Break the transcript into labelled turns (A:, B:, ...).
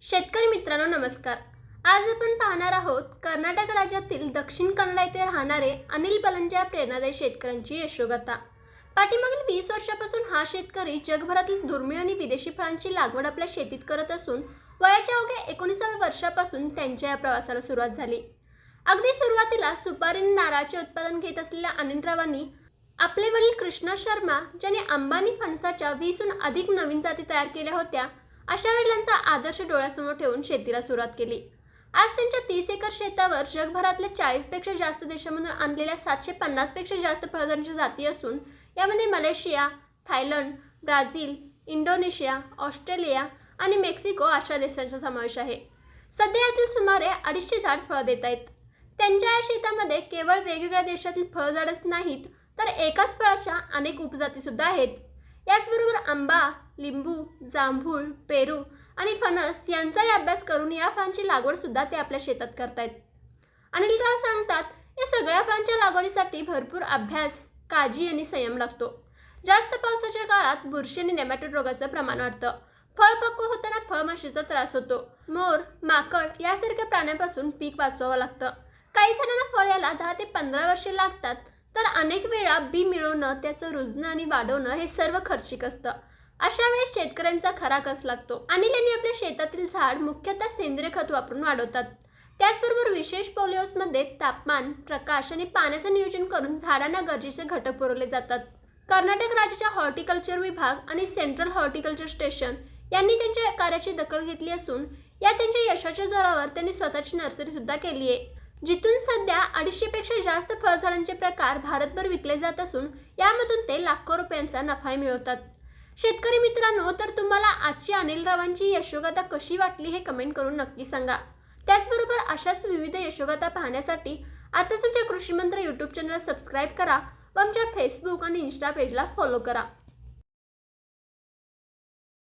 A: शेतकरी मित्रांनो नमस्कार. आज आपण पाहणार आहोत कर्नाटक राज्यातील दक्षिण कन्नड येथे राहणारे अनिल बलंजा या प्रेरणादायी शेतकऱ्यांची यशोगाथा. पाठीमागील 20 वर्षापासून हा शेतकरी जगभरातील दुर्मिळ आणि विदेशी फळांची लागवड आपल्या शेतीत करत असून वयाच्या अवघ्या 19व्या वर्षापासून त्यांच्या या प्रवासाला सुरुवात झाली. अगदी सुरुवातीला सुपारी आणि नारळाचे उत्पादन घेत असलेल्या अनिलरावांनी आपले वडील कृष्णा शर्मा ज्याने आंबा आणि फणसाच्या 20हून अधिक नवीन जाती तयार केल्या होत्या अशा वडिलांचा आदर्श डोळ्यासमोर ठेवून शेतीला सुरुवात केली. आज त्यांच्या 30 एकर शेतावर जगभरातल्या 40पेक्षा जास्त देशांमधून आणलेल्या 750पेक्षा जास्त फळझाडांच्या जाती असून यामध्ये Malaysia, Thailand, Brazil, Indonesia, Australia आणि मेक्सिको अशा देशांचा समावेश आहे. सध्या यातील सुमारे 250 झाड फळं देत आहेत. त्यांच्या या शेतामध्ये केवळ वेगवेगळ्या देशातील फळझाडच नाहीत तर एकाच फळाच्या अनेक उपजातीसुद्धा आहेत. याचबरोबर आंबा, लिंबू, जांभूळ, पेरू आणि फणस यांचाही अभ्यास करून या फळांची लागवड सुद्धा ते आपल्या शेतात करतायत. अनिलराव सांगतात, या सगळ्या फळांच्या लागवडीसाठी भरपूर अभ्यास, काळजी आणि संयम लागतो. जास्त पावसाच्या काळात बुरशी आणि नेमॅटोड रोगाचं प्रमाण वाढतं. फळ पक्व होताना फळमाशीचा त्रास होतो. मोर, माकड यासारख्या प्राण्यांपासून पीक वाचवावं लागतं. काही झाडांना फळ यायला 10 ते 15 वर्षे लागतात तर अनेक वेळा बी मिळवणं, त्याचं रुजणं आणि वाढवणं हे सर्व खर्चिक असतं. अशा वेळेस शेतकऱ्यांचा खरा कस लागतो. अनिल यांनी आपल्या शेतातील झाड मुख्यतः सेंद्रिय खत वापरून वाढवतात. त्याचबरोबर विशेष पॉलिहाऊसमध्ये तापमान, प्रकाश आणि पाण्याचं नियोजन करून झाडांना गरजेचे घटक पुरवले जातात. कर्नाटक राज्याच्या हॉर्टिकल्चर विभाग आणि सेंट्रल हॉर्टिकल्चर स्टेशन यांनी त्यांच्या कार्याची दखल घेतली असून या त्यांच्या यशाच्या जोरावर त्यांनी स्वतःची नर्सरी सुद्धा केली आहे, जिथून सध्या 250पेक्षा जास्त फळझाडांचे प्रकार भारतभर विकले जात असून यामधून ते लाखो रुपयांचा नफाही मिळवतात. शेतकरी मित्रांनो, तर तुम्हाला आजची अनिलरावांची यशोगाथा कशी वाटली हे कमेंट करून नक्की सांगा. त्याचबरोबर अशाच विविध यशोगाथा पाहण्यासाठी आताच तुमच्या कृषी मंत्र यूट्यूब चॅनलला सबस्क्राईब करा व आमच्या फेसबुक आणि इन्स्टा पेजला फॉलो करा.